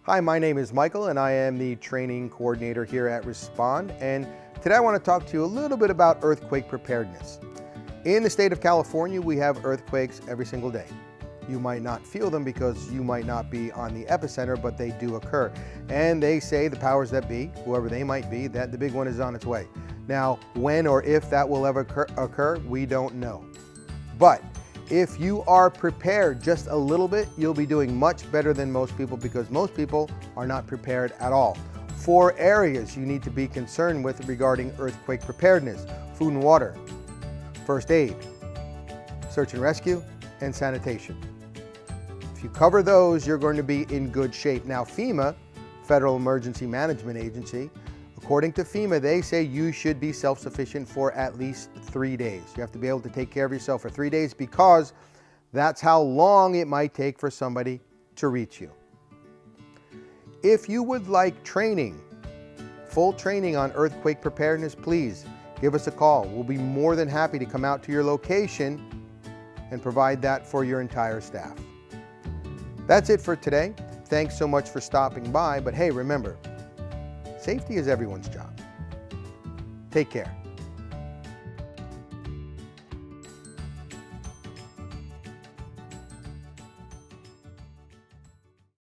Hi, my name is Michael and I am the training coordinator here at Respond, and today I want to talk to you a little bit about earthquake preparedness. In the state of California, we have earthquakes every single day. You might not feel them because you might not be on the epicenter, but they do occur. And they say, the powers that be, whoever they might be, that the big one is on its way. Now, when or if that will ever occur, we don't know. But if you are prepared just a little bit, you'll be doing much better than most people, because most people are not prepared at all. 4 areas you need to be concerned with regarding earthquake preparedness: food and water, first aid, search and rescue, and sanitation. If you cover those, you're going to be in good shape. Now, FEMA, Federal Emergency Management Agency, according to FEMA, they say you should be self-sufficient for at least 3 days. You have to be able to take care of yourself for 3 days, because that's how long it might take for somebody to reach you. If you would like training, full training on earthquake preparedness, please give us a call. We'll be more than happy to come out to your location and provide that for your entire staff. That's it for today. Thanks so much for stopping by, but hey, remember, safety is everyone's job. Take care.